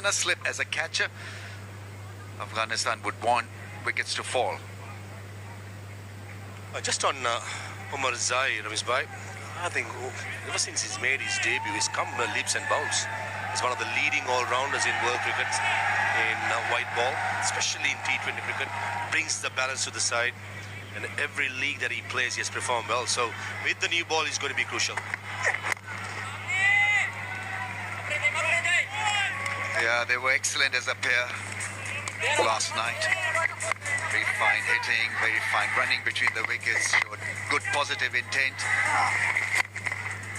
A slip as a catcher, Afghanistan would want wickets to fall. Just on Umar Zai, Ramesh bhai, I think ever since he's made his debut, he's come leaps and bounds. He's one of the leading all-rounders in world cricket, in white ball, especially in T20 cricket. Brings the balance to the side, and every league that he plays, he has performed well. So with the new ball, he's going to be crucial. Yeah, they were excellent as a pair last night. Very fine hitting, very fine running between the wickets, showed good positive intent.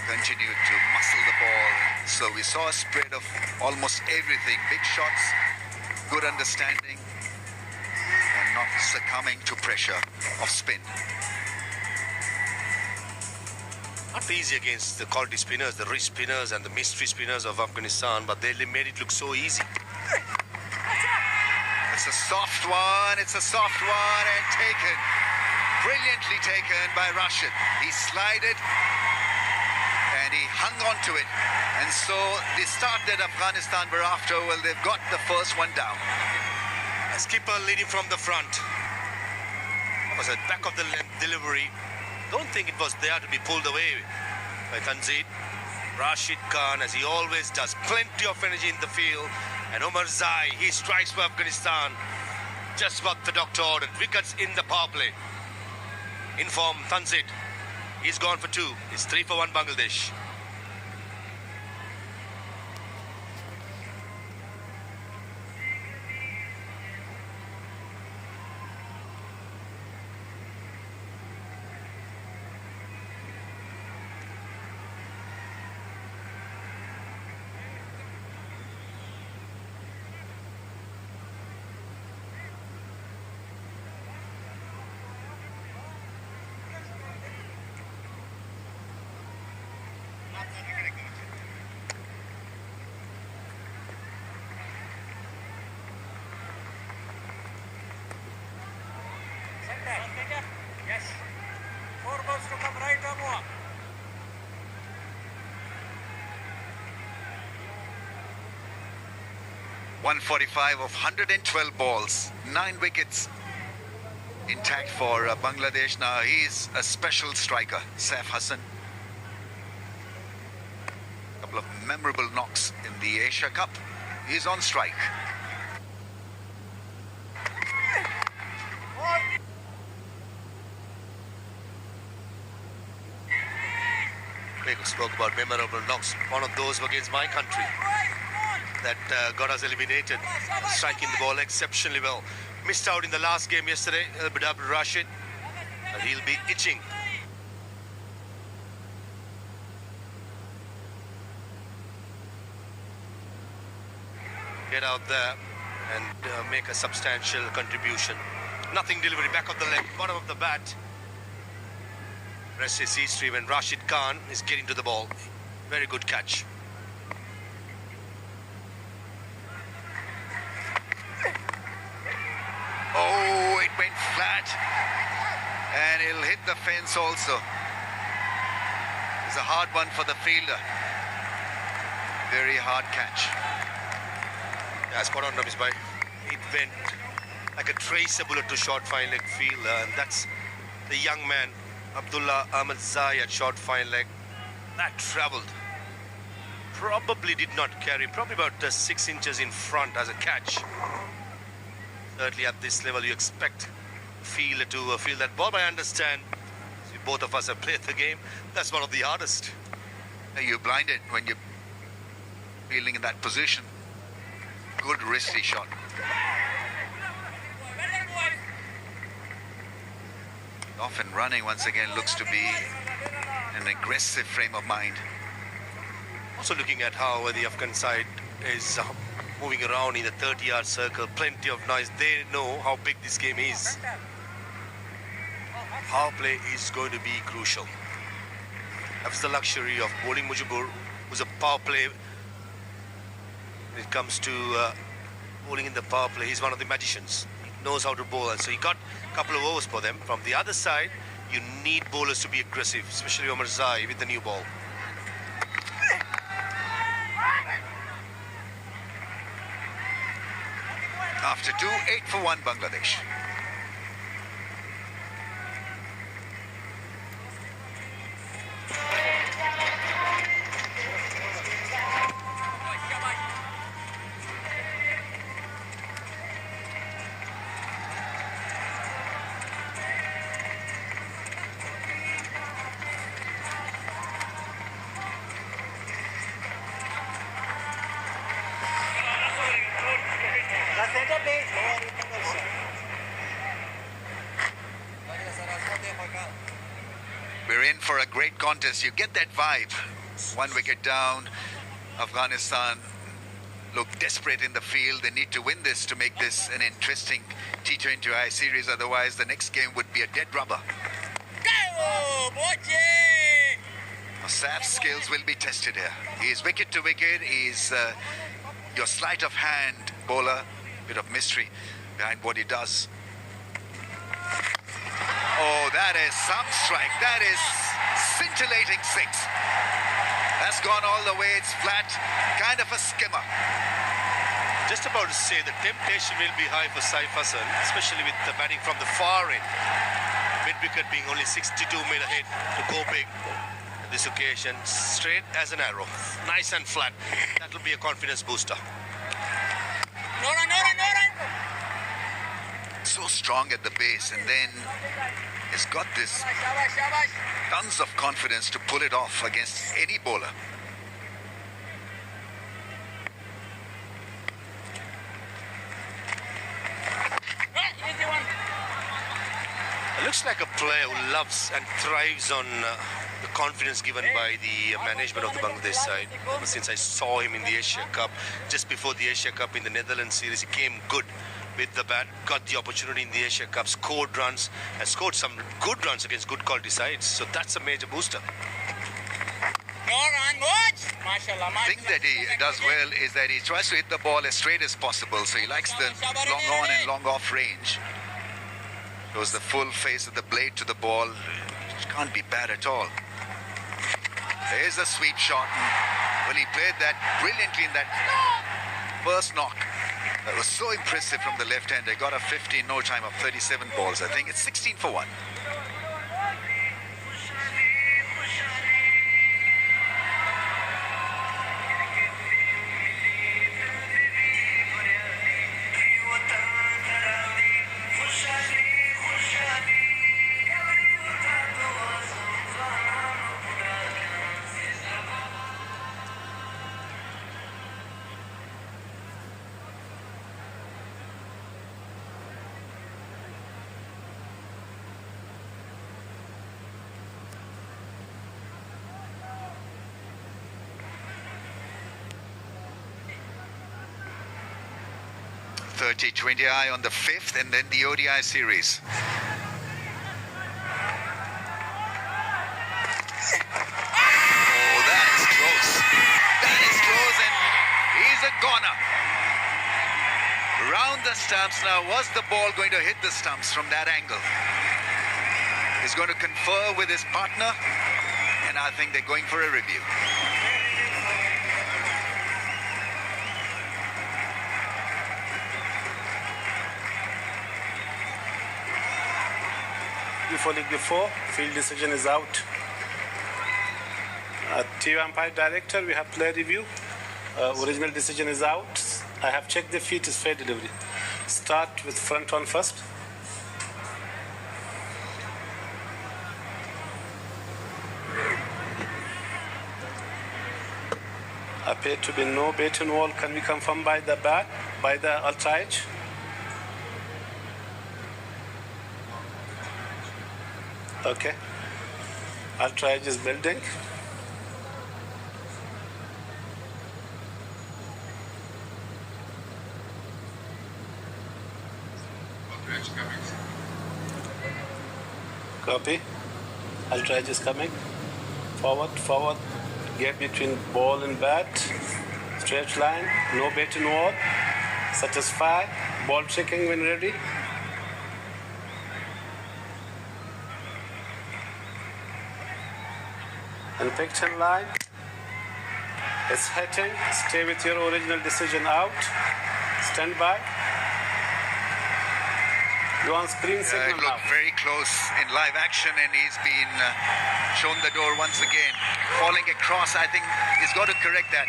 Continued to muscle the ball. So we saw a spread of almost everything. Big shots, good understanding, and not succumbing to pressure of spin. Not easy against the quality spinners, the wrist spinners and the mystery spinners of Afghanistan, but they made it look so easy. It's a soft one, and taken. Brilliantly taken by Rashid. He slided and he hung on to it. And so the start that Afghanistan were after, well, they've got the first one down. A skipper leading from the front. It was a back of the length delivery. Don't think it was there to be pulled away by Tanzid. Rashid Khan, as he always does, plenty of energy in the field. And Umar Zai, he strikes for Afghanistan. Just what the doctor ordered. Wickets in the power play. In form, Tanzid. He's gone for 2. It's 3 for 1 Bangladesh. Yes. 4 balls to come right or more. .145 of 112 balls, 9 wickets intact for Bangladesh. Now he's a special striker, Saif Hassan. A couple of memorable knocks in the Asia Cup. He's on strike. Craig spoke about memorable knocks. One of those were against my country that got us eliminated. Striking the ball exceptionally well. Missed out in the last game yesterday, Abdul Rashid. And he'll be itching. Get out there and make a substantial contribution. Nothing delivery, back of the leg, bottom of the bat. Rest is history when Rashid Khan is getting to the ball. Very good catch. Oh, it went flat. And it'll hit the fence also. It's a hard one for the fielder. Very hard catch. Yeah, spot on, Ramesh bhai. It went like a tracer bullet to short fine leg fielder, and that's the young man, Abdullah Ahmed Zai, at short fine leg. That travelled. Probably did not carry, probably about 6 inches in front as a catch. Certainly at this level, you expect fielder to feel that ball. But I understand, both of us have played the game, that's one of the hardest. You're blinded when you're feeling in that position. Good wristy shot. Off and running once again, looks to be an aggressive frame of mind. Also looking at how the Afghan side is moving around in the 30-yard circle, plenty of noise. They know how big this game is. Power play is going to be crucial. That's the luxury of bowling Mujibur, who's a power play. When it comes to bowling in the power play, he's one of the magicians. He knows how to bowl, and so he got a couple of overs for them. From the other side, you need bowlers to be aggressive, especially Umar Zai with the new ball. After 2, 8 for 1 Bangladesh. We're in for a great contest. You get that vibe. 1 wicket down. Afghanistan look desperate in the field. They need to win this to make this an interesting T20I series. Otherwise, the next game would be a dead rubber. Saf's skills will be tested here. He is wicket to wicket. He is your sleight of hand bowler. Bit of mystery behind what he does. Oh, that is some strike. That is scintillating 6. That's gone all the way. It's flat. Kind of a skimmer. Just about to say the temptation will be high for Saif Hassan, especially with the batting from the far end. Mid-wicket being only 62 mil ahead to go big. This occasion, straight as an arrow. Nice and flat. That will be a confidence booster. So strong at the base, and then he's got this tons of confidence to pull it off against any bowler. It looks like a player who loves and thrives on the confidence given by the management of the Bangladesh side. Ever since I saw him in the Asia Cup, just before the Asia Cup in the Netherlands series, he came good with the bat, got the opportunity in the Asia Cup, scored runs, and scored some good runs against good quality sides. So that's a major booster. The thing that he does well is that he tries to hit the ball as straight as possible. So he likes the long on and long off range. Shows the full face of the blade to the ball. It can't be bad at all. There's a sweep shot. Well, he played that brilliantly in that first knock. That was so impressive from the left hand. They got a 50 in no time of 37 balls. I think it's 16 for 1. T20I on the 5th, and then the ODI series. Oh, that is close. That is close, and he's a goner. Round the stumps now. Was the ball going to hit the stumps from that angle? He's going to confer with his partner, and I think they're going for a review. For League 4, field decision is out. TV umpire director, we have play review. Original decision is out. I have checked the feet is fair delivery. Start with front on first. Appear to be no baton wall. Can we confirm by the bat, by the ultra edge? Okay. Ultra edge is building. Copy. Ultra edge is coming. Forward, forward. Gap between ball and bat. Straight line. No baton wall. Satisfy. Ball checking when ready. And picture line. It's hitting. Stay with your original decision out. Stand by. You're on screen It signal now. looked very close in live action, and he's been shown the door once again. Falling across, I think he's got to correct that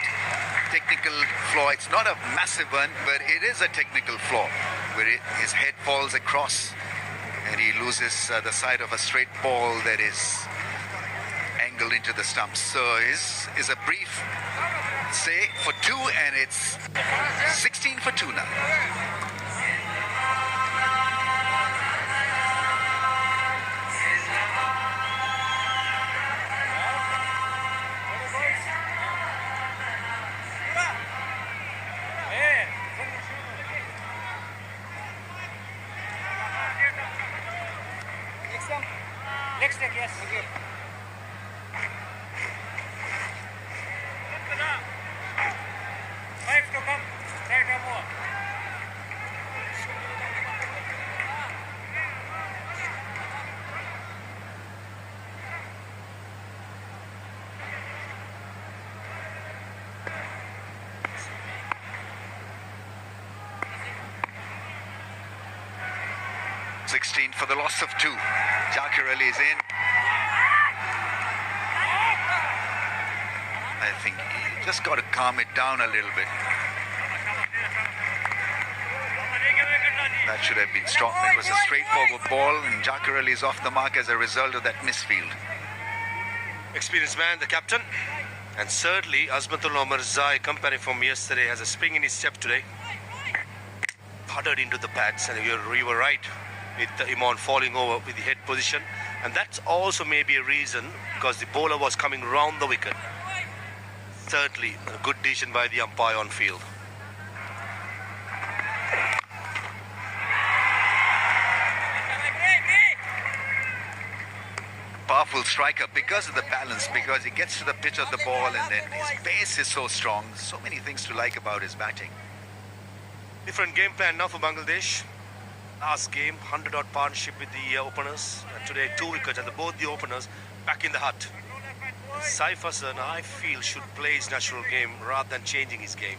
technical flaw. It's not a massive one, but it is a technical flaw where his head falls across and he loses the side of a straight ball that is angled into the stumps. So is a brief say for 2, and it's 16 for 2 now. Next step, yes. Okay. Five to come. Right or more. For the loss of 2. Jakir Ali is in. I think you just got to calm it down a little bit. That should have been stopped. It was a straightforward ball, and Jakir Ali is off the mark as a result of that misfield. Experienced man, the captain. And certainly, Azmatul Omarzai, company from yesterday, has a spring in his step today. Thudded into the pads, and you were right. With Imran falling over with the head position, and that's also maybe a reason because the bowler was coming round the wicket. Certainly a good decision by the umpire on field. Powerful striker because of the balance, because he gets to the pitch of the ball, and then his pace is so strong. So many things to like about his batting. Different game plan now for Bangladesh. Last game, 100-odd partnership with the openers. And today, 2 wickets, and both the openers back in the hut. Saif Hassan, I feel, should play his natural game rather than changing his game.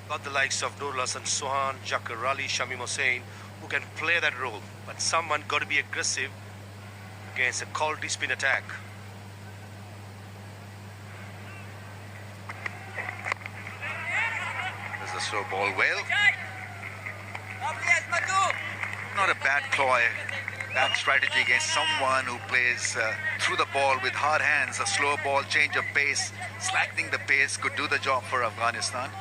Got the likes of Nurul Hassan Sohan, Jakir Ali, Shamim Hossain, who can play that role. But someone got to be aggressive against a quality spin attack. There's a slow ball well. Not a bad ploy, bad strategy against someone who plays through the ball with hard hands. A slow ball, change of pace, slackening the pace could do the job for Afghanistan.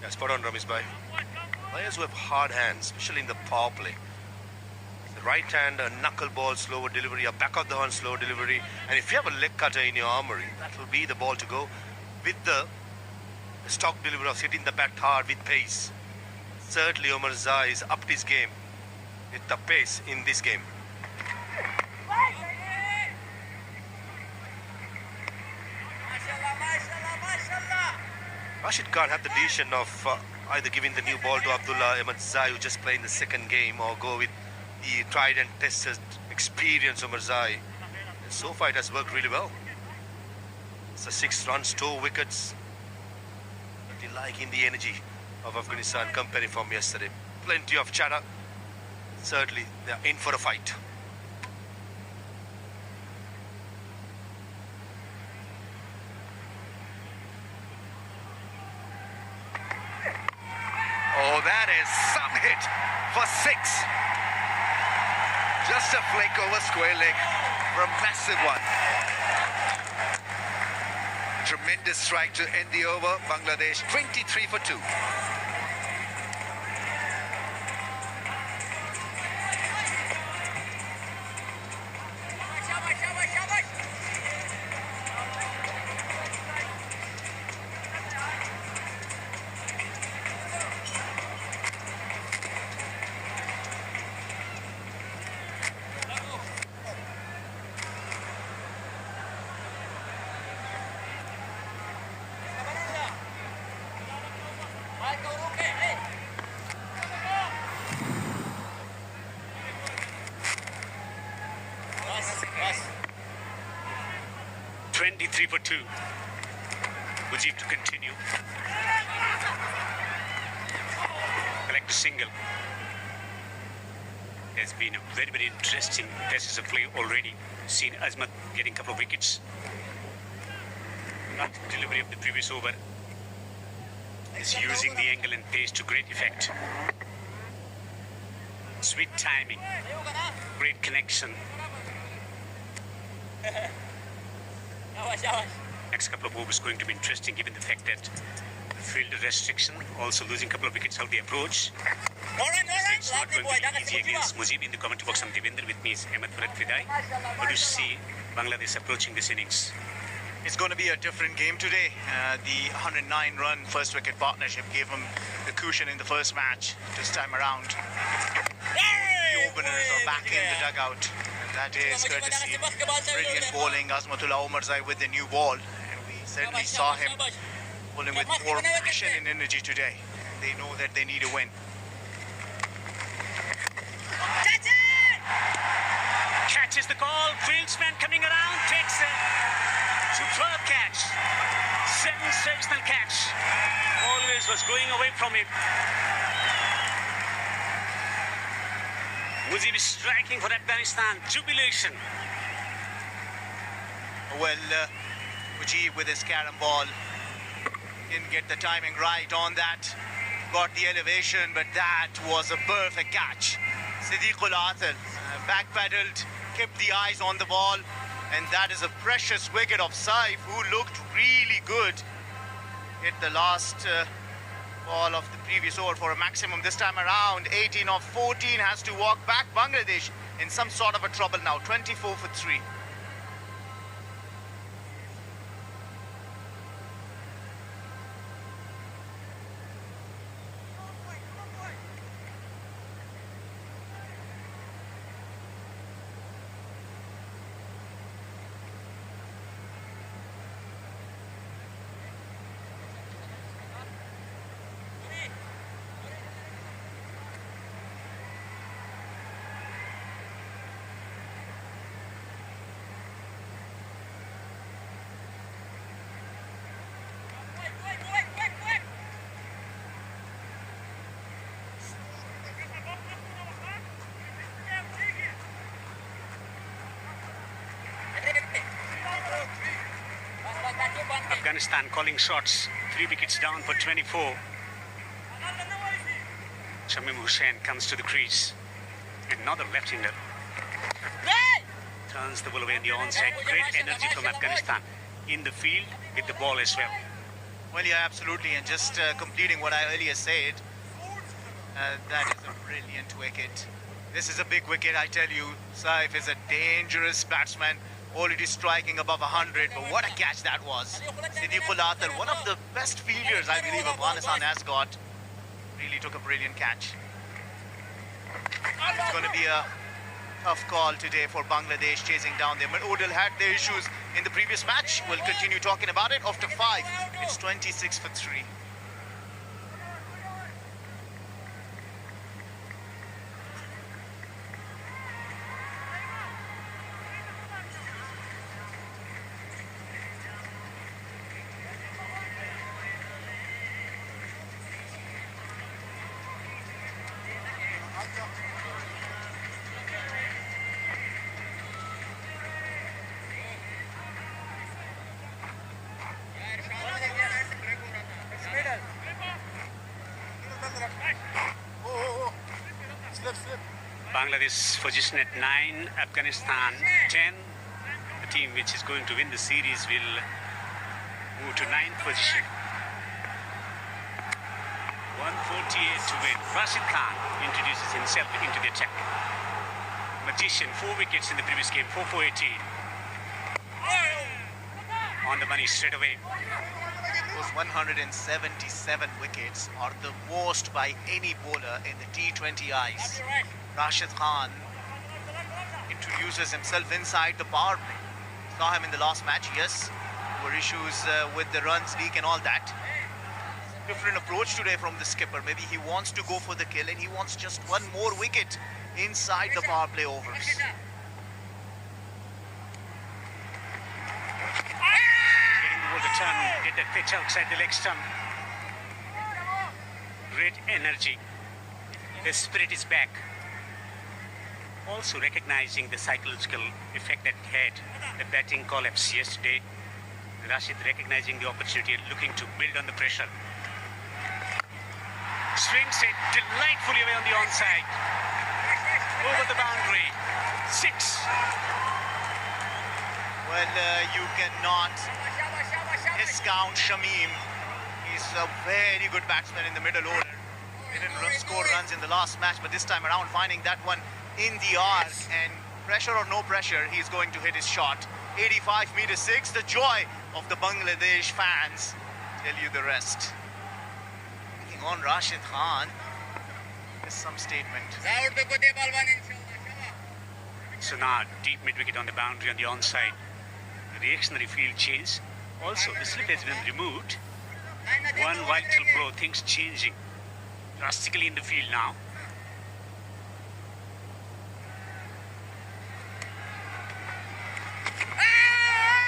Yeah, spot on, Ramesh bhai. Players who have hard hands, especially in the power play. The right hand, a knuckle ball, slower delivery, a back of the hand, slow delivery. And if you have a leg cutter in your armory, that will be the ball to go with the stock delivery of hitting the bat hard with pace. Certainly Omarzai has upped his game with the pace in this game. Rashid Khan had the decision of either giving the new ball to Abdullah Omarzai, who just played in the second game, or go with the tried and tested experience Omarzai. And so far it has worked really well. It's a 6 runs, 2 wickets. Really liking the energy of Afghanistan company from yesterday. Plenty of chatter. Certainly they are in for a fight. Oh, that is some hit for 6. Just a flick over square leg for a massive one. Tremendous strike to end the over. Bangladesh 23 for 2. For 2. Mujib to continue. Collect a single. has been a very, very interesting passage of play already. Seen Azmat getting a couple of wickets. Not delivery of the previous over. Is using the angle and pace to great effect. Sweet timing. Great connection. Next couple of overs going to be interesting given the fact that the field restriction, also losing a couple of wickets out the approach. It's not going to be easy against Mujib. In the commentary box, I'm Devendra, with me is Ahmed Farad Fidai. How do you see Bangladesh approaching this innings? It's going to be a different game today. The 109-run first wicket partnership gave him the cushion in the first match. This time around, the openers are back in the dugout. And that is courtesy of brilliant bowling, Azmatullah Omarzai with the new ball. And we certainly saw him bowling with more passion and energy today. They know that they need a win. Catches the call. Fieldsman coming around, takes a superb catch. Sensational catch. Always was going away from him. Mujib is striking for Afghanistan. Jubilation. Well, Mujib with his carom ball didn't get the timing right on that. Got the elevation, but that was a perfect catch. Siddiqul Athal backpedaled, kept the eyes on the ball, and that is a precious wicket of Saif, who looked really good. Hit the last ball of the previous over for a maximum. This time around, 18 of 14 has to walk back. Bangladesh in some sort of a trouble now, 24 for 3. Afghanistan calling shots. 3 wickets down for 24. Shamim Hussain comes to the crease. Another left-hander. Turns the ball away in the onside. Great energy from Afghanistan in the field with the ball as well. Well, yeah, absolutely. And just completing what I earlier said, that is a brilliant wicket. This is a big wicket, I tell you. Saif is a dangerous batsman, already striking above 100. But what a catch that was. Siddiqul Athal, one of the best fielders, I believe, Afghanistan has got. Really took a brilliant catch. It's going to be a tough call today for Bangladesh chasing down them. But Odell had their issues in the previous match. We'll continue talking about it. After 5, it's 26 for 3. Bangladesh position at 9, Afghanistan 10. The team which is going to win the series will move to 9th position. 148 to win. Rashid Khan introduces himself into the attack. Magician, 4 wickets in the previous game, 4-4-18. On the money straight away. Those 177 wickets are the most by any bowler in the T20Is. Rashid Khan introduces himself inside the power play. Saw him in the last match, yes. There were issues with the runs leak and all that. Different approach today from the skipper. Maybe he wants to go for the kill and he wants just one more wicket inside the power play overs. Getting the ball to turn, get that pitch outside the leg stump. Great energy. The spirit is back. Also recognizing the psychological effect that had the batting collapse yesterday. Rashid recognizing the opportunity and looking to build on the pressure. Swings it delightfully away on the onside. Over the boundary. 6. Well, you cannot discount Shamim. He's a very good batsman in the middle order. He didn't score runs in the last match, but this time around finding that one in the arc, and pressure or no pressure, he's going to hit his shot. 85 meter 6, the joy of the Bangladesh fans. Tell you the rest. Taking on Rashid Khan is some statement. So now deep mid-wicket on the boundary on the onside. The reactionary field change. Also, the slip has been removed. One vital blow, things changing drastically in the field now.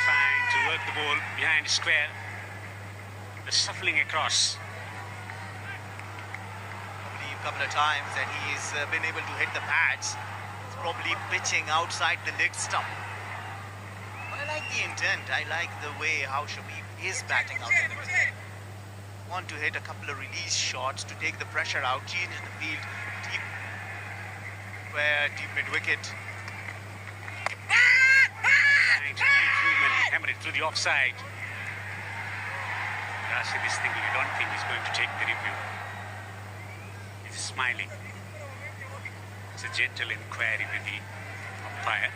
Trying to work the ball behind square. The shuffling across. Probably a couple of times that he's been able to hit the pads. It's probably pitching outside the leg stump. I like the intent. I like the way how Shamim is batting out in the field. Want to hit a couple of release shots to take the pressure out, change the field, deep mid-wicket. Trying to lead room and hammer it through the offside. Rashid is thinking, I don't think he's going to take the review. He's smiling. It's a gentle inquiry with the umpire.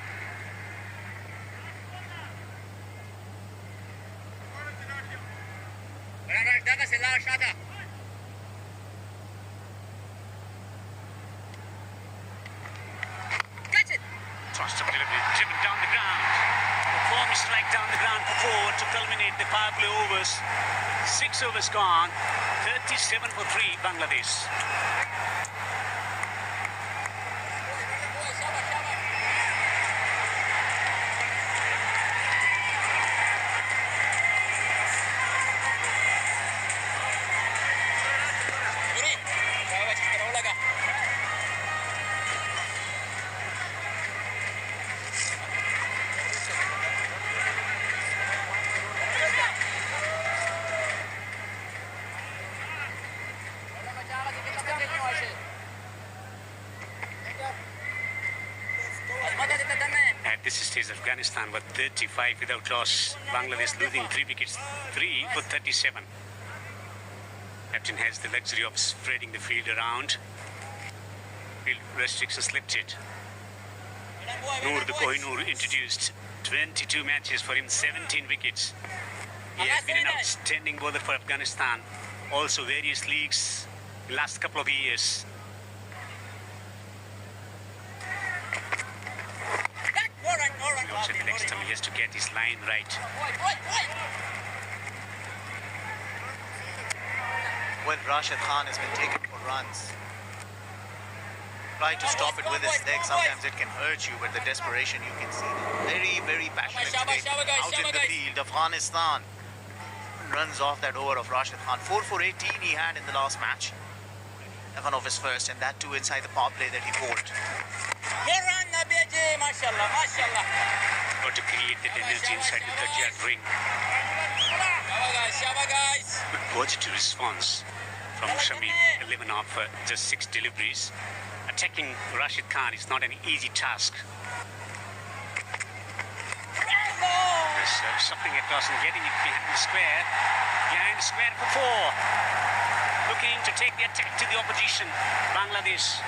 Tossed up delivery, driven down the ground. Perform strike down the ground for 4 to culminate the power play overs. 6 overs gone, 37 for 3 Bangladesh. At this stage, Afghanistan were 35 without loss. Bangladesh losing 3 wickets, 3 for 37. Captain has the luxury of spreading the field around. Field restrictions lifted. Noor the Kohinoor introduced 22 matches for him, 17 wickets. He has been an outstanding bowler for Afghanistan. Also various leagues the last couple of years. Also the next time he has to get his line right. Well, Rashid Khan has been taken for runs. Try to stop it with his leg. Sometimes it can hurt you, but the desperation you can see. Very, very passionate today. Out in the field, Afghanistan runs off that over of Rashid Khan. 4 for 18 he had in the last match. 11 of his first, and that too inside the power play that he bowled. Got to create that energy inside the 30-yard ring. Good positive response from Shamim. 11 off just 6 deliveries. Attacking Rashid Khan is not an easy task. There's shuffling across and getting it behind the square. Behind the square for 4. Looking to take the attack to the opposition. Bangladesh.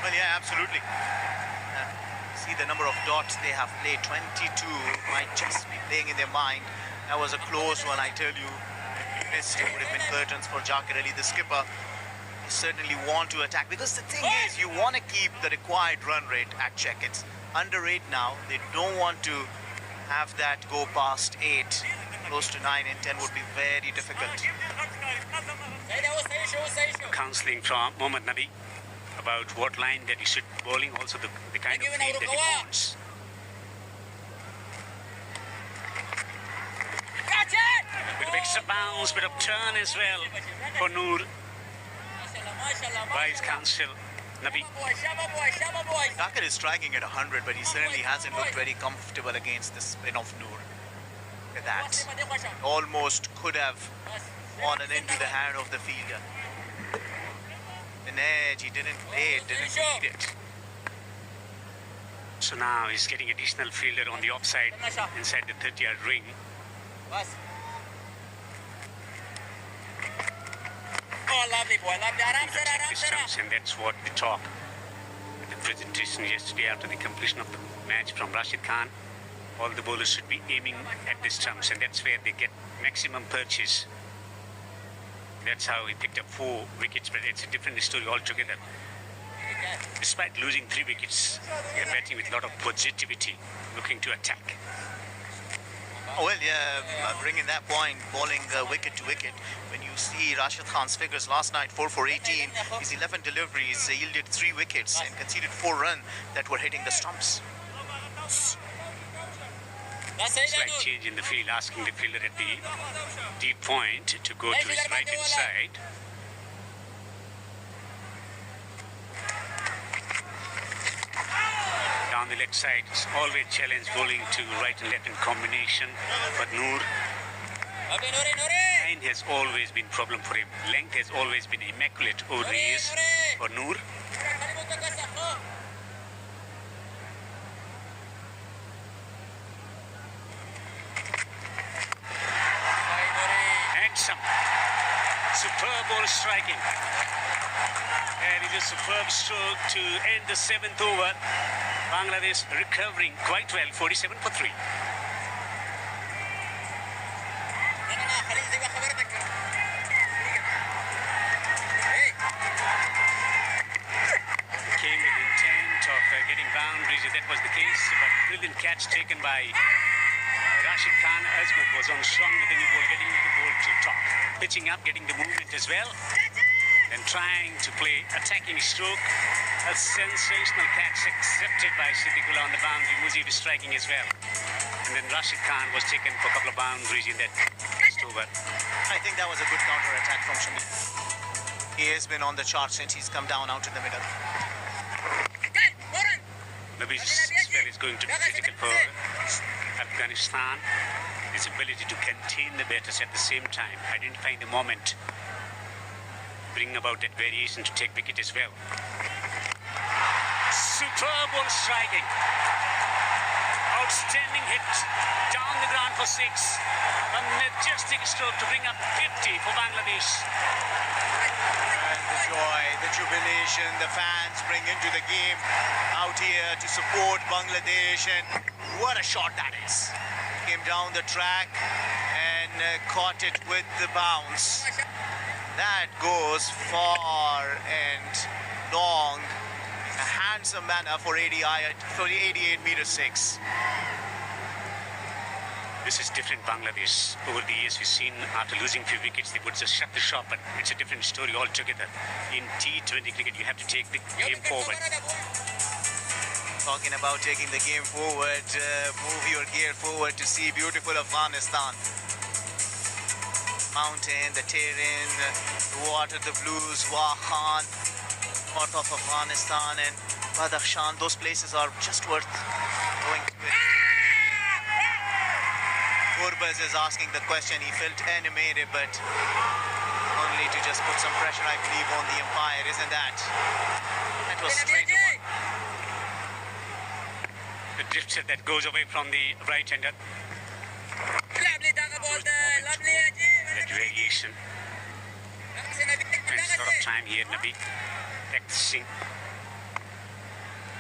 Well, yeah, absolutely. See the number of dots they have played. 22 might just be playing in their mind. That was a close one, I tell you. If he missed, it would have been curtains for Jakir Ali, the skipper. They certainly want to attack, because the thing is, you want to keep the required run rate at check. It's under 8 now. They don't want to have that go past 8. Close to 9 and 10 would be very difficult. Counselling from Mohammad Nabi about what line that he should bowling, also the kind of field that he wants. A bit of extra bounce, bit of turn as well for Noor. Wise counsel Nabi. Tucker is striking at 100, but he certainly hasn't looked very comfortable against the spin of Noor. Look at that. Almost could have fallen into the hand of the fielder. An edge, he didn't play it, didn't need it. So now he's getting additional fielder on the offside inside the 30-yard ring. Oh, lovely boy, lovely. Aram sir, aram sir. Distance, and that's what we talk. The presentation yesterday after the completion of the match from Rashid Khan, all the bowlers should be aiming at the stumps, and that's where they get maximum purchase. That's how he picked up 4 wickets, but it's a different story altogether. Despite losing 3 wickets, they're batting with a lot of positivity, looking to attack. Oh, well, yeah, bringing that point, bowling wicket to wicket. When you see Rashid Khan's figures last night, 4 for 18, his 11 deliveries yielded 3 wickets and conceded 4 runs that were hitting the stumps. Slight change in the field, asking the fielder at the deep point to go to his right-hand side. Down the leg side, it's always challenge bowling to right and left in combination. But Noor, line has always been problem for him. Length has always been immaculate over the years for Noor. Handsome, superb ball striking. And it is a superb stroke to end the 7th over. Bangladesh recovering quite well, 47 for 3. Came with intent of getting boundaries, if that was the case, but brilliant catch taken by Rashid Khan. Azmat was on strong with the new ball, getting the ball to top. Pitching up, getting the movement as well. And trying to play attacking stroke. A sensational catch accepted by Siddiqullah on the boundary. Mujib is striking as well. And then Rashid Khan was taken for a couple of boundaries in that first over. I think that was a good counter-attack from Shami. He has been on the chart since he's come down out in the middle. Maybe this spell is going to be critical for Afghanistan. His ability to contain the batters at the same time, identifying the moment, bring about that variation to take wicket as well. Superb ball striking. Outstanding hit down the ground for 6. A majestic stroke to bring up 50 for Bangladesh. And the joy, the jubilation the fans bring into the game out here to support Bangladesh. And what a shot that is. Came down the track and caught it with the bounce. That goes far and long. A handsome manner for 88 meter 6. This is different Bangladesh. Over the years we've seen after losing few wickets they would just shut the shop, but it's a different story altogether. In T20 cricket you have to take the game forward. Talking about taking the game forward, move your gear forward to see beautiful Afghanistan. Mountain, the terrain, the water, the blues, Wakhan, north of Afghanistan and Badakhshan. Those places are just worth going to. Gurbaz is asking the question. He felt animated, but only to just put some pressure, I believe, on the umpire, isn't that? That was straight to one. The drifter that goes away from the right-hander. That variation. And a lot of time here, Nabi, practicing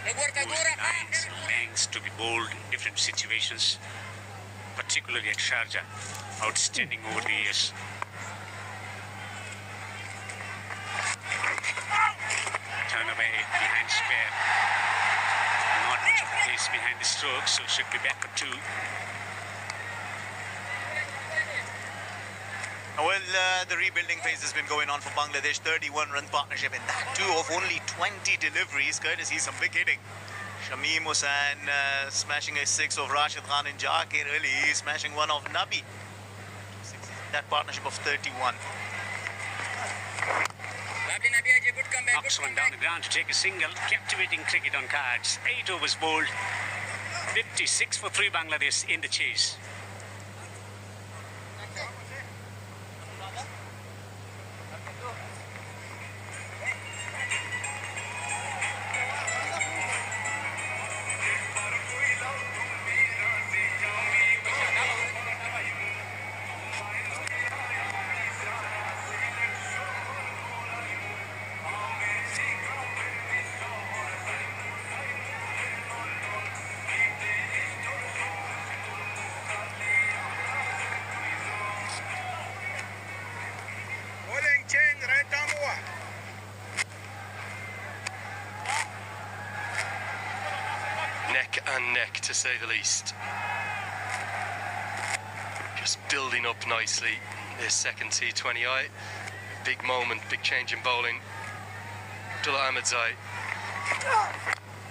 lines, lengths to be bowled in different situations, particularly at Sharjah. Outstanding over the years. Turn away behind spare. Not much of pace behind the stroke, so should be back for 2. Well, the rebuilding phase has been going on for Bangladesh. 31-run partnership, and that too of only 20 deliveries, courtesy some big hitting. Shamim Hussain smashing a 6 of Rashid Khan and Jakir Ali smashing 1 of Nabi. That partnership of 31. Nabi, good comeback. knocks one down the ground to take a single. Captivating cricket on cards. 8 overs bowled. 56 for 3 Bangladesh in the chase. Bowling change, right arm over. Neck and neck, to say the least. Just building up nicely. This second T20I. Big moment, big change in bowling. Abdullah Ahmedzai.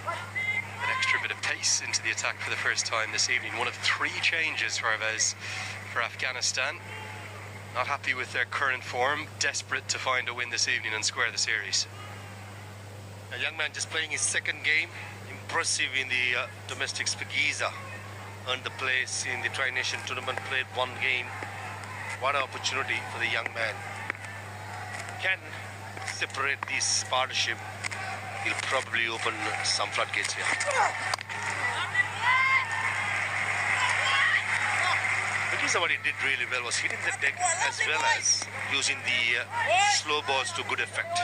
An extra bit of pace into the attack for the first time this evening. One of 3 changes for Arvez for Afghanistan. Not happy with their current form. Desperate to find a win this evening and square the series. A young man just playing his second game. Impressive in the domestics for Giza. Earned the place in the Tri-Nation tournament, played 1 game. What an opportunity for the young man. Can separate this partnership. He'll probably open some floodgates here. Giza, what he did really well was hitting the deck as well as using the slow balls to good effect.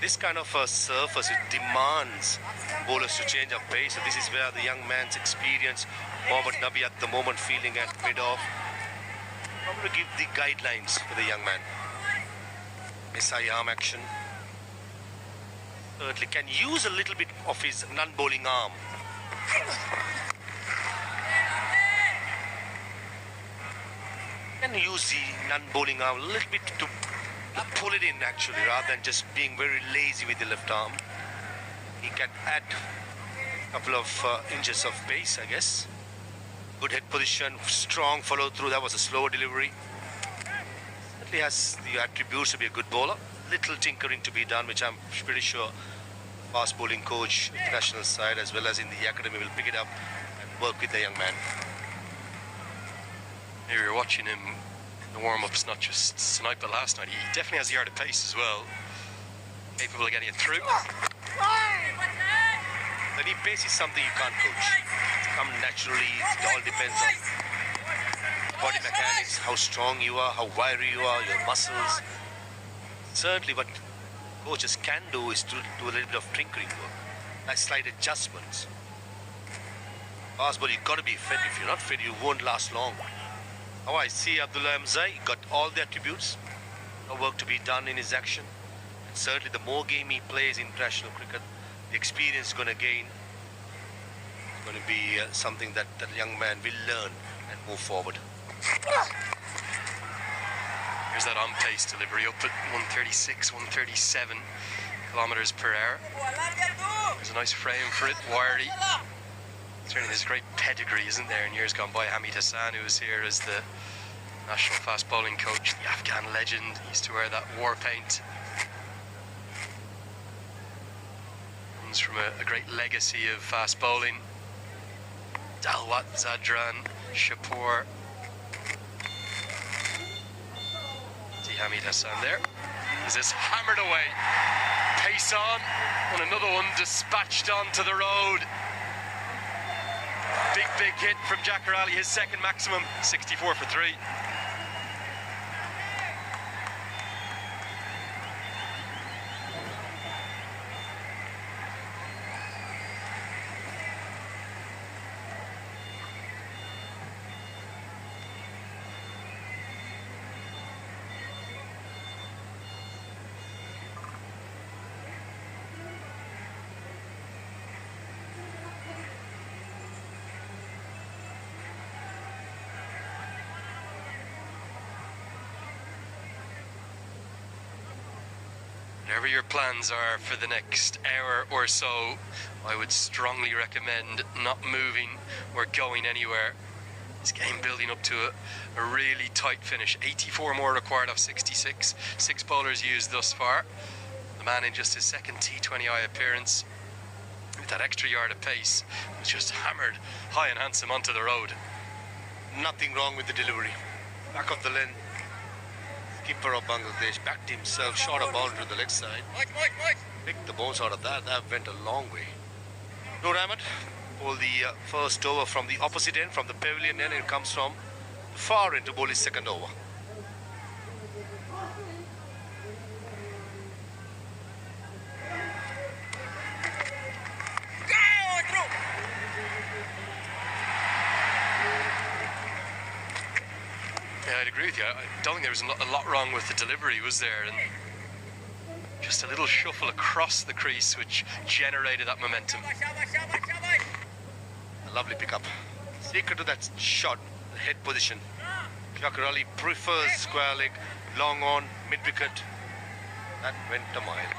This kind of a surface, it demands bowlers to change up pace. So this is where the young man's experience, Mohammad Nabi at the moment feeling at mid-off, probably give the guidelines for the young man. SI arm action. Thirdly, can use a little bit of his non-bowling arm. Can use the non-bowling arm a little bit to pull it in actually, rather than just being very lazy with the left arm. He can add a couple of inches of pace, I guess. Good head position, strong follow through. That was a slower delivery. Certainly has the attributes to be a good bowler. Little tinkering to be done, which I'm pretty sure fast bowling coach, international side as well as in the academy will pick it up and work with the young man. Here you're watching him in the warm-ups, not just tonight but last night. He definitely has the art of pace as well. Capable of getting it through. But he pace is something you can't coach. It's come naturally. It all depends on body mechanics, how strong you are, how wiry you are, your muscles. Certainly what coaches can do is to do a little bit of tinkering work, like slight adjustments. Fast ball, you've got to be fit. If you're not fit, you won't last long. How I see Abdullah Ahmedzai, got all the attributes. No work to be done in his action. And certainly the more game he plays in international cricket, the experience he's going to gain is going to be something that that young man will learn and move forward. Here's that on-pace delivery up at 136, 137 kilometers per hour. There's a nice frame for it, wiry. Certainly there's great pedigree, isn't there, in years gone by. Hamid Hassan, who was here as the national fast bowling coach, the Afghan legend, he used to wear that war paint. Comes from a great legacy of fast bowling. Dalwat, Zadran, Shapur. See Hamid Hassan there. Is this hammered away? Pace on, and another one dispatched onto the road. Big hit from Jakar Ali, his second maximum, 64 for 3. Whatever your plans are for the next hour or so, I would strongly recommend not moving or going anywhere. This game building up to a really tight finish. 84 more required off 66. 6 bowlers used thus far. The man in just his second T20I appearance, with that extra yard of pace, was just hammered high and handsome onto the road. Nothing wrong with the delivery. Back of the lane. Keeper of Bangladesh backed himself, shot a boundary to the leg side. Picked the balls out of that. That went a long way. Noor Ahmed bowled the first over from the opposite end, from the pavilion end. It comes from far end to bowl his second over. Yeah, I'd agree with you. I don't think there was a lot wrong with the delivery, was there? And just a little shuffle across the crease which generated that momentum. A lovely pickup. Secret to that shot, the head position. Shakir Ali prefers square leg, long on, mid-wicket. That went a mile.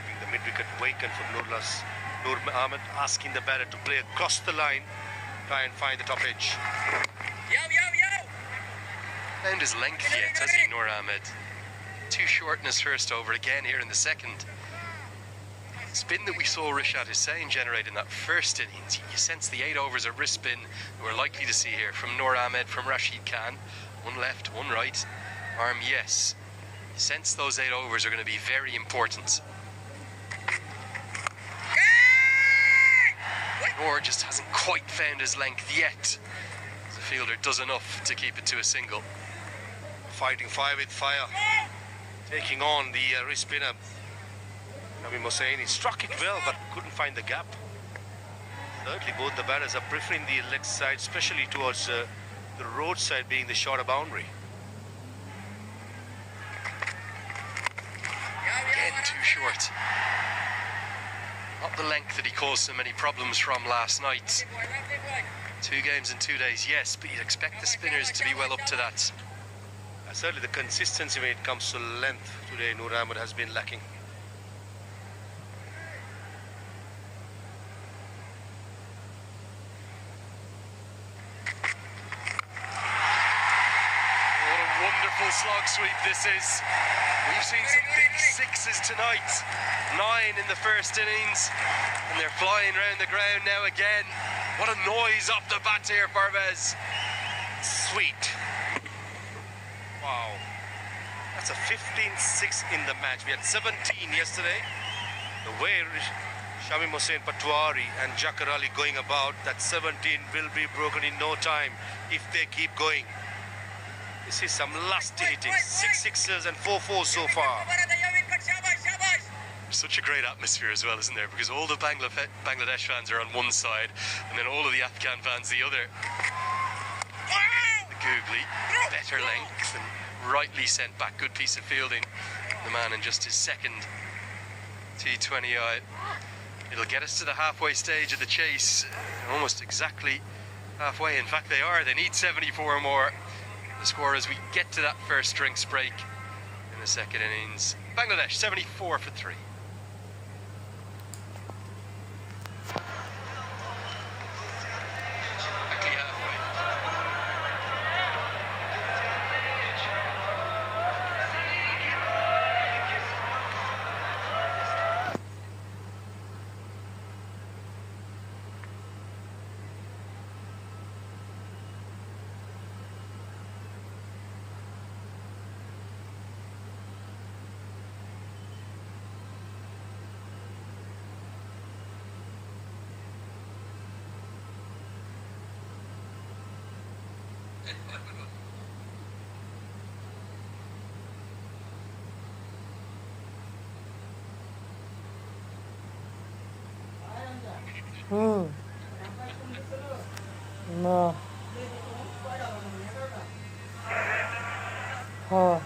Keeping the mid-wicket vacant for Noor Ahmed, asking the batter to play across the line, try and find the top edge. Found his length yet, has he, Noor Ahmed? Too short in his first over, again here in the second. Spin that we saw Rishad Hussain generate in that first innings, you sense the 8 overs of wrist spin we're likely to see here from Noor Ahmed, from Rashid Khan. One left, one right. Arm, yes. You sense those 8 overs are going to be very important. Noor just hasn't quite found his length yet. The fielder does enough to keep it to a single. Fighting fire with fire. Taking on the wrist spinner. Shamim Hussain, he struck it well but couldn't find the gap. Thirdly, both the batters are preferring the leg side, especially towards the road side being the shorter boundary. Again, too short. Not the length that he caused so many problems from last night. 2 games in 2 days, yes, but you'd expect the spinners to be well up to that. Certainly the consistency when it comes to length today, Noor Ahmed has been lacking. What a wonderful slog sweep this is. We've seen some big sixes tonight. 9 in the first innings, and they're flying around the ground now again. What a noise off the bat here, Parvez. Sweet. Wow. That's a 15-6 in the match. We had 17 yesterday. The way Shamim Hussain Patwari and Shakir Ali going about, that 17 will be broken in no time if they keep going. This is some lusty hitting. 6 sixes and 4 fours so far. Such a great atmosphere as well, isn't there? Because all the Bangladesh fans are on one side, and then all of the Afghan fans the other. The googly, better length, and rightly sent back. Good piece of fielding. The man in just his second T20I. It'll get us to the halfway stage of the chase. Almost exactly halfway. In fact, they are. They need 74 more. The score as we get to that first drinks break in the second innings. Bangladesh 74 for 3. No. Oh.